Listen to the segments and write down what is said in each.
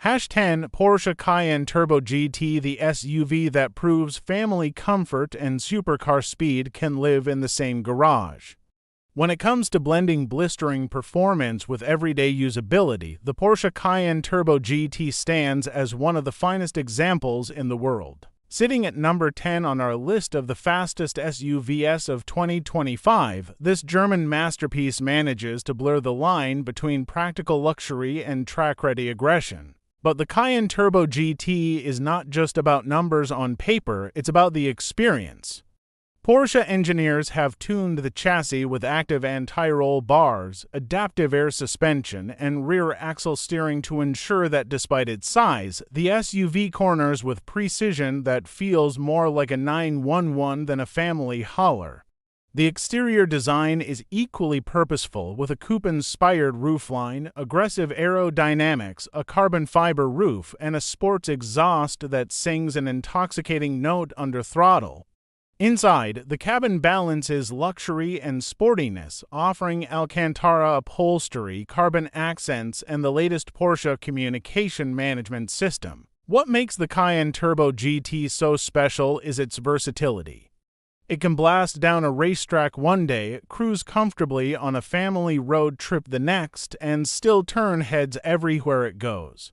#10 Porsche Cayenne Turbo GT, the SUV that proves family comfort and supercar speed can live in the same garage. When it comes to blending blistering performance with everyday usability, the Porsche Cayenne Turbo GT stands as one of the finest examples in the world. Sitting at number 10 on our list of the fastest SUVs of 2025, this German masterpiece manages to blur the line between practical luxury and track-ready aggression. But the Cayenne Turbo GT is not just about numbers on paper, it's about the experience. Porsche engineers have tuned the chassis with active anti-roll bars, adaptive air suspension, and rear axle steering to ensure that despite its size, the SUV corners with precision that feels more like a 911 than a family hauler. The exterior design is equally purposeful, with a coupe-inspired roofline, aggressive aerodynamics, a carbon fiber roof, and a sports exhaust that sings an intoxicating note under throttle. Inside, the cabin balances luxury and sportiness, offering Alcantara upholstery, carbon accents, and the latest Porsche communication management system. What makes the Cayenne Turbo GT so special is its versatility. It can blast down a racetrack one day, cruise comfortably on a family road trip the next, and still turn heads everywhere it goes.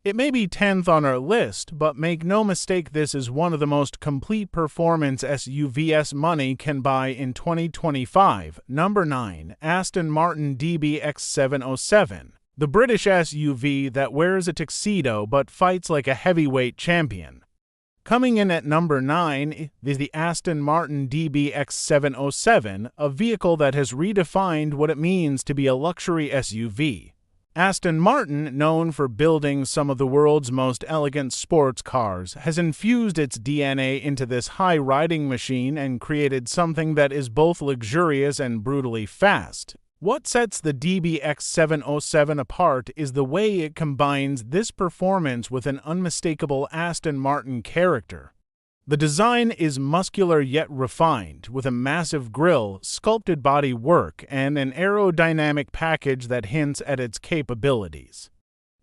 It may be 10th on our list, but make no mistake, this is one of the most complete performance SUVs money can buy in 2025. Number 9. Aston Martin DBX707. The British SUV that wears a tuxedo but fights like a heavyweight champion. Coming in at number 9 is the Aston Martin DBX707, a vehicle that has redefined what it means to be a luxury SUV. Aston Martin, known for building some of the world's most elegant sports cars, has infused its DNA into this high-riding machine and created something that is both luxurious and brutally fast. What sets the DBX707 apart is the way it combines this performance with an unmistakable Aston Martin character. The design is muscular yet refined, with a massive grille, sculpted bodywork, and an aerodynamic package that hints at its capabilities.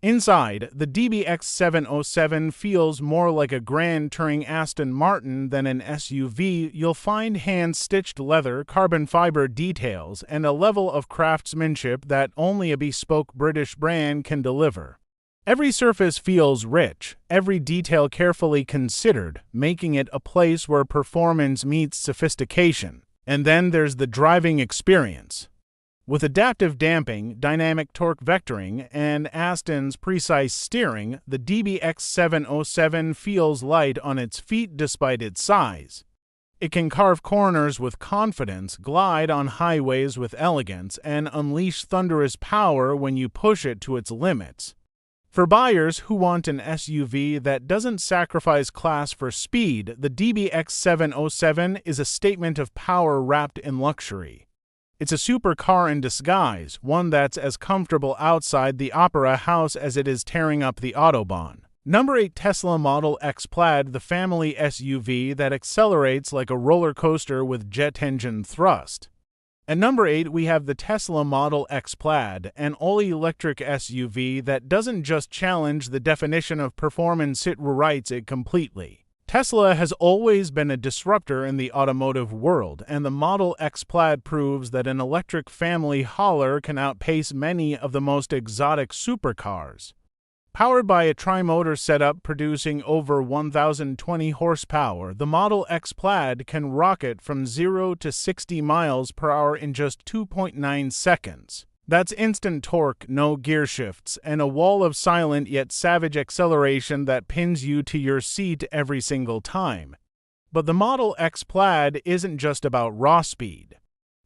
Inside, the DBX707 feels more like a grand touring Aston Martin than an SUV. You'll find hand-stitched leather, carbon fiber details, and a level of craftsmanship that only a bespoke British brand can deliver. Every surface feels rich, every detail carefully considered, making it a place where performance meets sophistication. And then there's the driving experience. With adaptive damping, dynamic torque vectoring, and Aston's precise steering, the DBX707 feels light on its feet despite its size. It can carve corners with confidence, glide on highways with elegance, and unleash thunderous power when you push it to its limits. For buyers who want an SUV that doesn't sacrifice class for speed, the DBX707 is a statement of power wrapped in luxury. It's a supercar in disguise, one that's as comfortable outside the opera house as it is tearing up the Autobahn. Number 8 Tesla Model X Plaid, the family SUV that accelerates like a roller coaster with jet engine thrust. At number 8, we have the Tesla Model X Plaid, an all-electric SUV that doesn't just challenge the definition of performance, it rewrites it completely. Tesla has always been a disruptor in the automotive world, and the Model X Plaid proves that an electric family hauler can outpace many of the most exotic supercars. Powered by a tri-motor setup producing over 1,020 horsepower, the Model X Plaid can rocket from 0 to 60 miles per hour in just 2.9 seconds. That's instant torque, no gear shifts, and a wall of silent yet savage acceleration that pins you to your seat every single time. But the Model X Plaid isn't just about raw speed.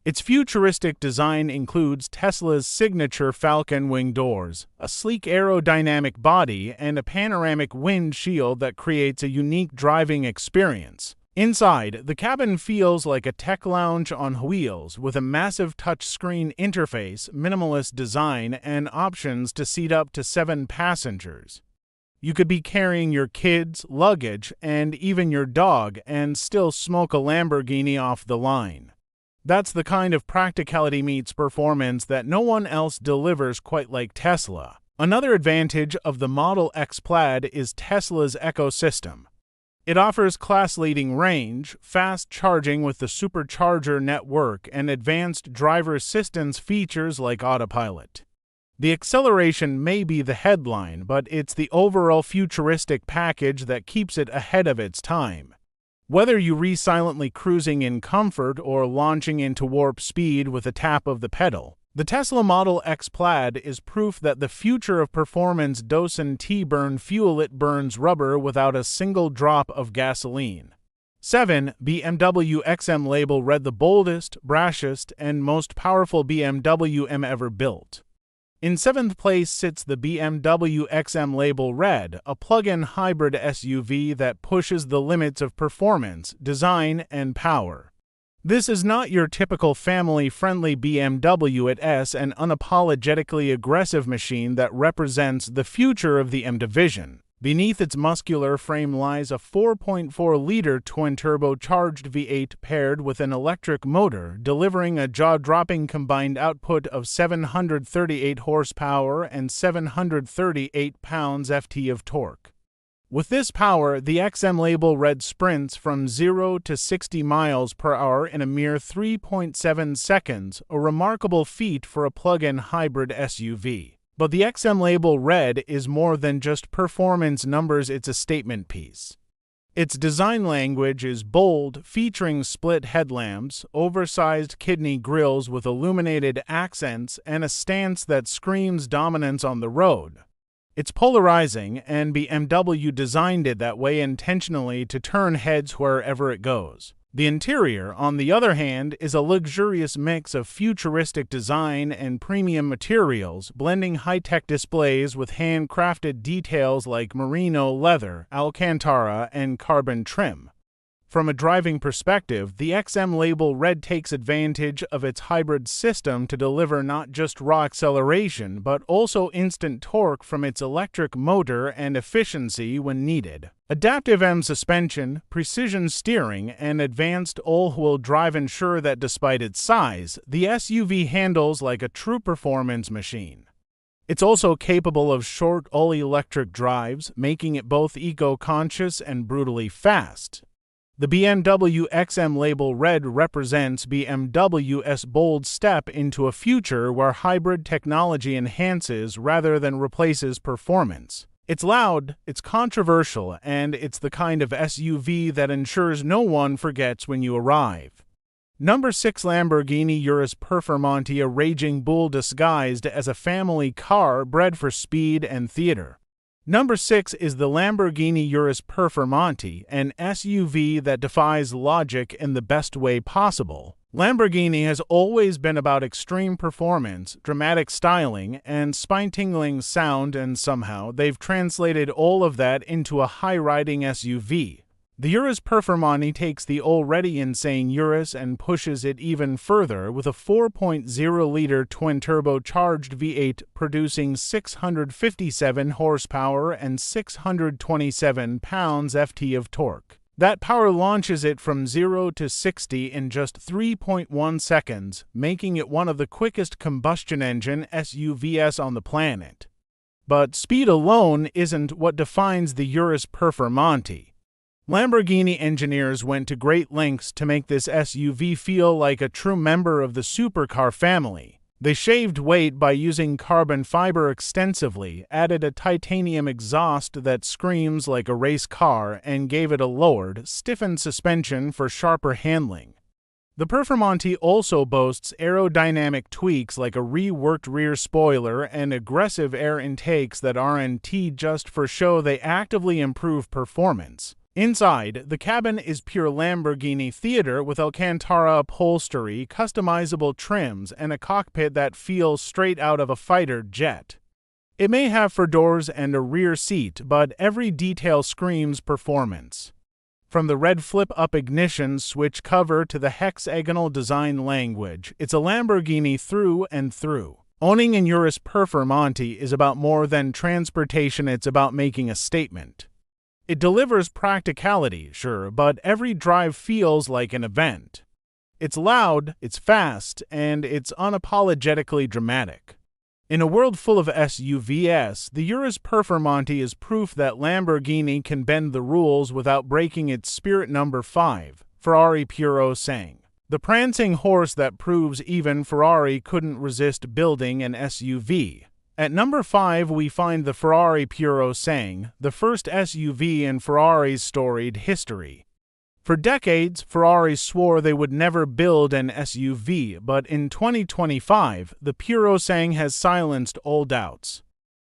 Its futuristic design includes Tesla's signature Falcon wing doors, a sleek aerodynamic body, and a panoramic windshield that creates a unique driving experience. Inside, the cabin feels like a tech lounge on wheels with a massive touchscreen interface, minimalist design, and options to seat up to 7 passengers. You could be carrying your kids, luggage, and even your dog and still smoke a Lamborghini off the line. That's the kind of practicality meets performance that no one else delivers quite like Tesla. Another advantage of the Model X Plaid is Tesla's ecosystem. It offers class-leading range, fast charging with the supercharger network, and advanced driver assistance features like autopilot. The acceleration may be the headline, but it's the overall futuristic package that keeps it ahead of its time. Whether you silently cruising in comfort or launching into warp speed with a tap of the pedal, the Tesla Model X Plaid is proof that the future of performance doesn't burn fuel, it burns rubber without a single drop of gasoline. 7. BMW XM label red, the boldest, brashest, and most powerful BMW M ever built. In 7th place sits the BMW XM label red, a plug-in hybrid SUV that pushes the limits of performance, design, and power. This is not your typical family-friendly BMW, it's an unapologetically aggressive machine that represents the future of the M division. Beneath its muscular frame lies a 4.4-liter twin-turbocharged V8 paired with an electric motor, delivering a jaw-dropping combined output of 738 horsepower and 738 pounds-ft of torque. With this power, the XM label red sprints from 0 to 60 miles per hour in a mere 3.7 seconds, a remarkable feat for a plug-in hybrid SUV. But the XM label red is more than just performance numbers, it's a statement piece. Its design language is bold, featuring split headlamps, oversized kidney grills with illuminated accents, and a stance that screams dominance on the road. It's polarizing, and BMW designed it that way intentionally to turn heads wherever it goes. The interior, on the other hand, is a luxurious mix of futuristic design and premium materials, blending high-tech displays with handcrafted details like merino leather, alcantara, and carbon trim. From a driving perspective, the XM label red takes advantage of its hybrid system to deliver not just raw acceleration, but also instant torque from its electric motor and efficiency when needed. Adaptive M suspension, precision steering, and advanced all-wheel drive ensure that despite its size, the SUV handles like a true performance machine. It's also capable of short all-electric drives, making it both eco-conscious and brutally fast. The BMW XM label red represents BMW's bold step into a future where hybrid technology enhances rather than replaces performance. It's loud, it's controversial, and it's the kind of SUV that ensures no one forgets when you arrive. Number 6. Lamborghini Urus Performante, a raging bull disguised as a family car bred for speed and theater. Number 6 is the Lamborghini Urus Performante, an SUV that defies logic in the best way possible. Lamborghini has always been about extreme performance, dramatic styling, and spine-tingling sound, and somehow they've translated all of that into a high-riding SUV. The Urus Performante takes the already insane Urus and pushes it even further with a 4.0-liter twin-turbocharged V8 producing 657 horsepower and 627 pounds-ft of torque. That power launches it from 0 to 60 in just 3.1 seconds, making it one of the quickest combustion engine SUVs on the planet. But speed alone isn't what defines the Urus Performante. Lamborghini engineers went to great lengths to make this SUV feel like a true member of the supercar family. They shaved weight by using carbon fiber extensively, added a titanium exhaust that screams like a race car, and gave it a lowered, stiffened suspension for sharper handling. The Performante also boasts aerodynamic tweaks like a reworked rear spoiler and aggressive air intakes that aren't just for show, they actively improve performance. Inside, the cabin is pure Lamborghini theater with Alcantara upholstery, customizable trims, and a cockpit that feels straight out of a fighter jet. It may have 4 doors and a rear seat, but every detail screams performance. From the red flip-up ignition switch cover to the hexagonal design language, it's a Lamborghini through and through. Owning an Urus Performante is about more than transportation, it's about making a statement. It delivers practicality, sure, but every drive feels like an event. It's loud, it's fast, and it's unapologetically dramatic. In a world full of SUVs, the Urus Performante is proof that Lamborghini can bend the rules without breaking its spirit. Number 5. Ferrari Purosangue. The prancing horse that proves even Ferrari couldn't resist building an SUV. At number 5 we find the Ferrari Purosangue, the first SUV in Ferrari's storied history. For decades, Ferrari swore they would never build an SUV, but in 2025, the Purosangue has silenced all doubts.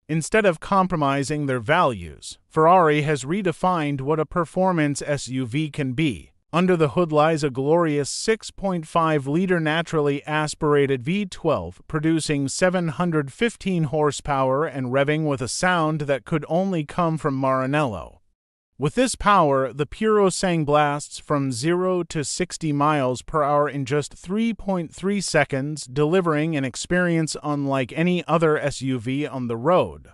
Instead of compromising their values, Ferrari has redefined what a performance SUV can be. Under the hood lies a glorious 6.5-liter naturally aspirated V12, producing 715 horsepower and revving with a sound that could only come from Maranello. With this power, the Purosangue blasts from 0 to 60 miles per hour in just 3.3 seconds, delivering an experience unlike any other SUV on the road.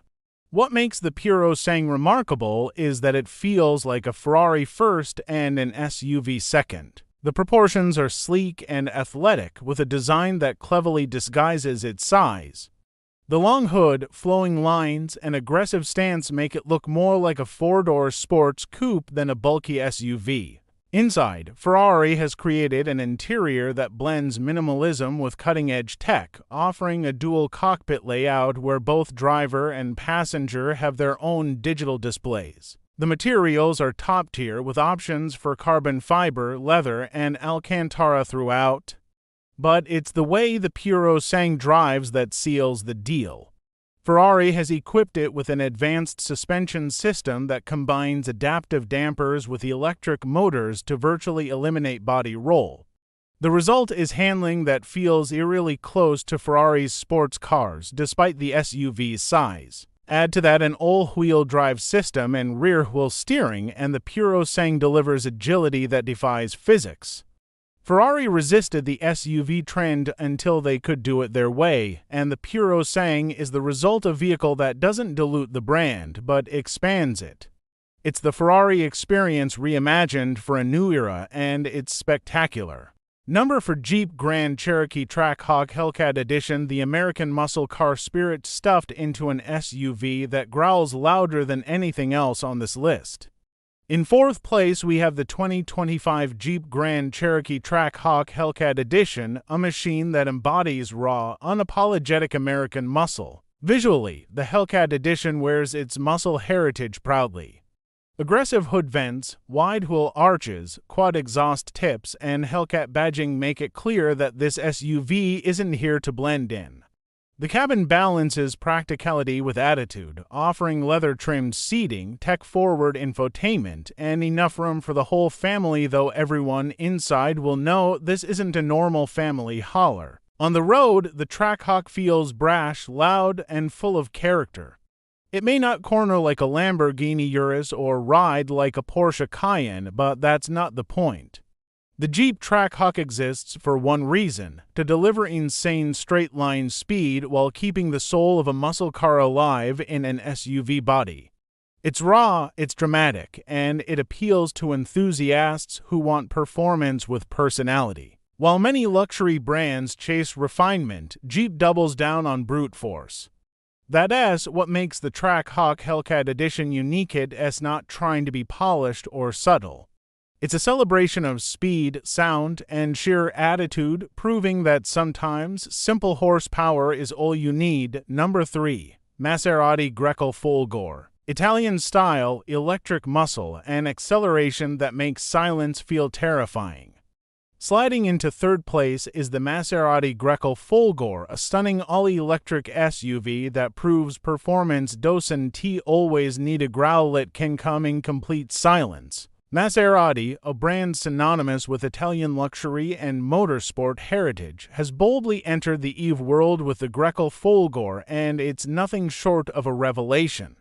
What makes the Purosangue remarkable is that it feels like a Ferrari first and an SUV second. The proportions are sleek and athletic, with a design that cleverly disguises its size. The long hood, flowing lines, and aggressive stance make it look more like a four-door sports coupe than a bulky SUV. Inside, Ferrari has created an interior that blends minimalism with cutting-edge tech, offering a dual cockpit layout where both driver and passenger have their own digital displays. The materials are top-tier with options for carbon fiber, leather, and Alcantara throughout. But it's the way the Purosangue drives that seals the deal. Ferrari has equipped it with an advanced suspension system that combines adaptive dampers with electric motors to virtually eliminate body roll. The result is handling that feels eerily close to Ferrari's sports cars, despite the SUV's size. Add to that an all-wheel drive system and rear-wheel steering, and the Purosangue delivers agility that defies physics. Ferrari resisted the SUV trend until they could do it their way, and the Purosangue is the result of a vehicle that doesn't dilute the brand, but expands it. It's the Ferrari experience reimagined for a new era, and it's spectacular. Number for Jeep Grand Cherokee Trackhawk Hellcat Edition, the American muscle car spirit stuffed into an SUV that growls louder than anything else on this list. In fourth place, we have the 2025 Jeep Grand Cherokee Trackhawk Hellcat Edition, a machine that embodies raw, unapologetic American muscle. Visually, the Hellcat Edition wears its muscle heritage proudly. Aggressive hood vents, wide wheel arches, quad exhaust tips, and Hellcat badging make it clear that this SUV isn't here to blend in. The cabin balances practicality with attitude, offering leather-trimmed seating, tech-forward infotainment, and enough room for the whole family, though everyone inside will know this isn't a normal family hauler. On the road, the Trackhawk feels brash, loud, and full of character. It may not corner like a Lamborghini Urus or ride like a Porsche Cayenne, but that's not the point. The Jeep Trackhawk exists for one reason: to deliver insane straight-line speed while keeping the soul of a muscle car alive in an SUV body. It's raw, it's dramatic, and it appeals to enthusiasts who want performance with personality. While many luxury brands chase refinement, Jeep doubles down on brute force. That's what makes the Trackhawk Hellcat Edition unique. It's not trying to be polished or subtle. It's a celebration of speed, sound, and sheer attitude, proving that sometimes simple horsepower is all you need. Number 3. Maserati Grecale Folgore. Italian style, electric muscle, and acceleration that makes silence feel terrifying. Sliding into third place is the Maserati Grecale Folgore, a stunning all-electric SUV that proves performance doesn't always need a growl, it can come in complete silence. Maserati, a brand synonymous with Italian luxury and motorsport heritage, has boldly entered the EV world with the Grecale Folgore, and it's nothing short of a revelation.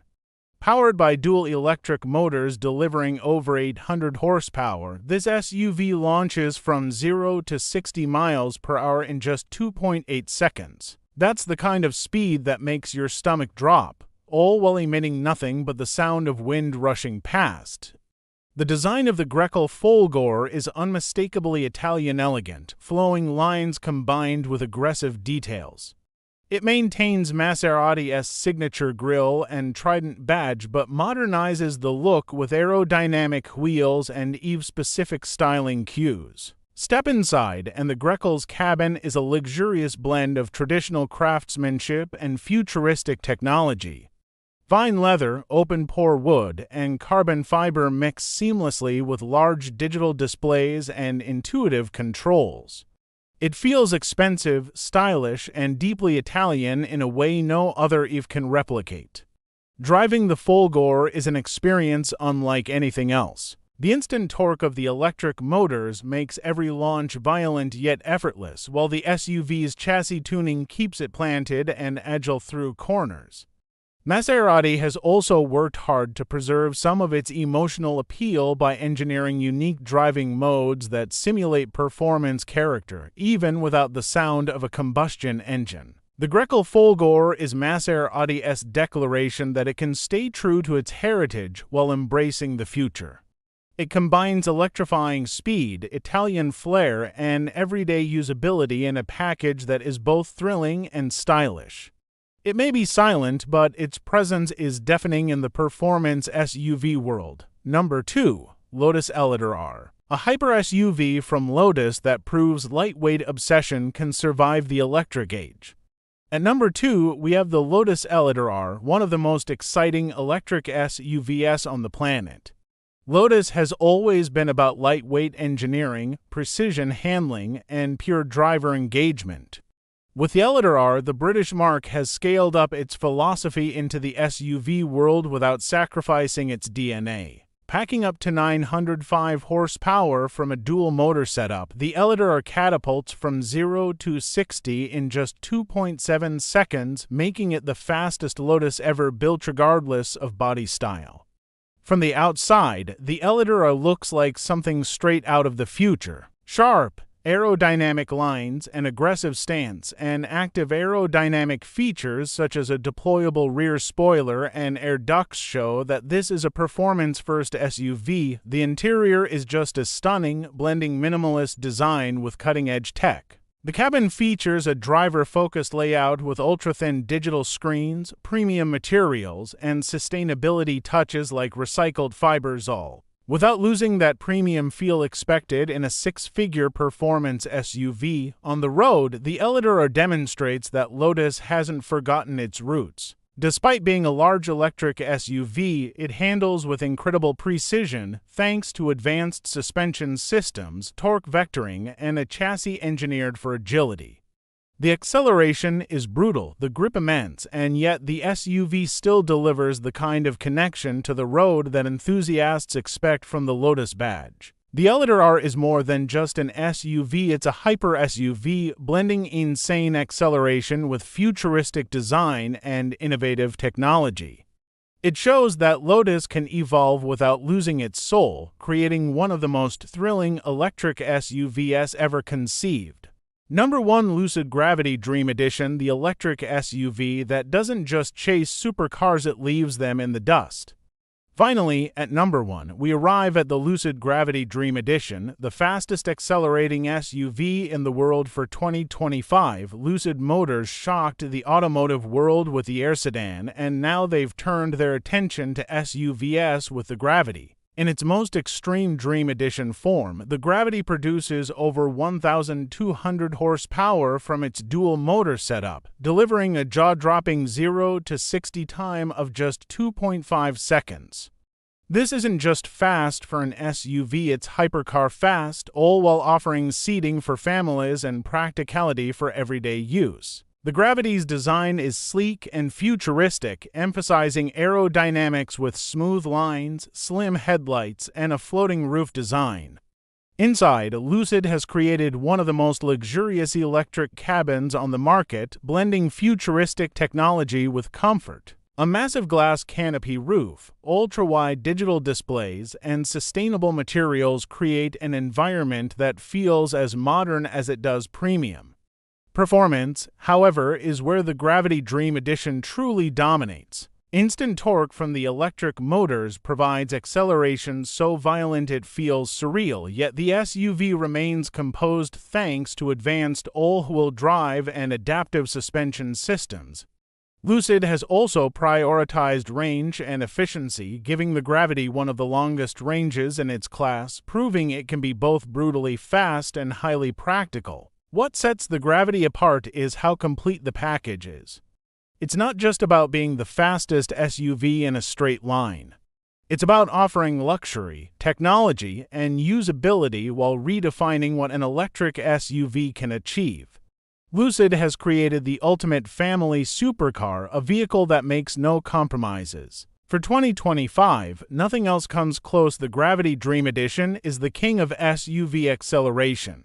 Powered by dual electric motors delivering over 800 horsepower, this SUV launches from 0 to 60 miles per hour in just 2.8 seconds. That's the kind of speed that makes your stomach drop, all while emitting nothing but the sound of wind rushing past. The design of the Grecale Folgore is unmistakably Italian elegant, flowing lines combined with aggressive details. It maintains Maserati's signature grille and Trident badge but modernizes the look with aerodynamic wheels and EVE-specific styling cues. Step inside, and the Grecale's cabin is a luxurious blend of traditional craftsmanship and futuristic technology. Vine leather, open-pore wood, and carbon fiber mix seamlessly with large digital displays and intuitive controls. It feels expensive, stylish, and deeply Italian in a way no other EVE can replicate. Driving the Folgore is an experience unlike anything else. The instant torque of the electric motors makes every launch violent yet effortless, while the SUV's chassis tuning keeps it planted and agile through corners. Maserati has also worked hard to preserve some of its emotional appeal by engineering unique driving modes that simulate performance character, even without the sound of a combustion engine. The Grecale Folgore is Maserati's declaration that it can stay true to its heritage while embracing the future. It combines electrifying speed, Italian flair, and everyday usability in a package that is both thrilling and stylish. It may be silent, but its presence is deafening in the performance SUV world. Number 2. Lotus Eletre, a hyper-SUV from Lotus that proves lightweight obsession can survive the electric age. At number 2, we have the Lotus Eletre, one of the most exciting electric SUVs on the planet. Lotus has always been about lightweight engineering, precision handling, and pure driver engagement. With the Eletre, the British marque has scaled up its philosophy into the SUV world without sacrificing its DNA. Packing up to 905 horsepower from a dual-motor setup, the Eletre catapults from 0 to 60 in just 2.7 seconds, making it the fastest Lotus ever built regardless of body style. From the outside, the Eletre looks like something straight out of the future. Sharp, aerodynamic lines, an aggressive stance, and active aerodynamic features such as a deployable rear spoiler and air ducts show that this is a performance-first SUV. The interior is just as stunning, blending minimalist design with cutting-edge tech. The cabin features a driver-focused layout with ultra-thin digital screens, premium materials, and sustainability touches like recycled fibers, all without losing that premium feel expected in a six-figure performance SUV. On the road, the Eletre demonstrates that Lotus hasn't forgotten its roots. Despite being a large electric SUV, it handles with incredible precision thanks to advanced suspension systems, torque vectoring, and a chassis engineered for agility. The acceleration is brutal, the grip immense, and yet the SUV still delivers the kind of connection to the road that enthusiasts expect from the Lotus badge. The Eletre is more than just an SUV, it's a hyper-SUV, blending insane acceleration with futuristic design and innovative technology. It shows that Lotus can evolve without losing its soul, creating one of the most thrilling electric SUVs ever conceived. Number 1. Lucid Gravity Dream Edition, the electric SUV that doesn't just chase supercars, it leaves them in the dust. Finally, at number 1, we arrive at the Lucid Gravity Dream Edition, the fastest accelerating SUV in the world for 2025. Lucid Motors shocked the automotive world with the Air sedan, and now they've turned their attention to SUVs with the Gravity. In its most extreme Dream Edition form, the Gravity produces over 1,200 horsepower from its dual-motor setup, delivering a jaw-dropping 0 to 60 time of just 2.5 seconds. This isn't just fast for an SUV, it's hypercar fast, all while offering seating for families and practicality for everyday use. The Gravity's design is sleek and futuristic, emphasizing aerodynamics with smooth lines, slim headlights, and a floating roof design. Inside, Lucid has created one of the most luxurious electric cabins on the market, blending futuristic technology with comfort. A massive glass canopy roof, ultra-wide digital displays, and sustainable materials create an environment that feels as modern as it does premium. Performance, however, is where the Gravity Dream Edition truly dominates. Instant torque from the electric motors provides acceleration so violent it feels surreal, yet the SUV remains composed thanks to advanced all-wheel drive and adaptive suspension systems. Lucid has also prioritized range and efficiency, giving the Gravity one of the longest ranges in its class, proving it can be both brutally fast and highly practical. What sets the Gravity apart is how complete the package is. It's not just about being the fastest SUV in a straight line. It's about offering luxury, technology, and usability while redefining what an electric SUV can achieve. Lucid has created the ultimate family supercar, a vehicle that makes no compromises. For 2025, nothing else comes close. The Gravity Dream Edition is the king of SUV acceleration.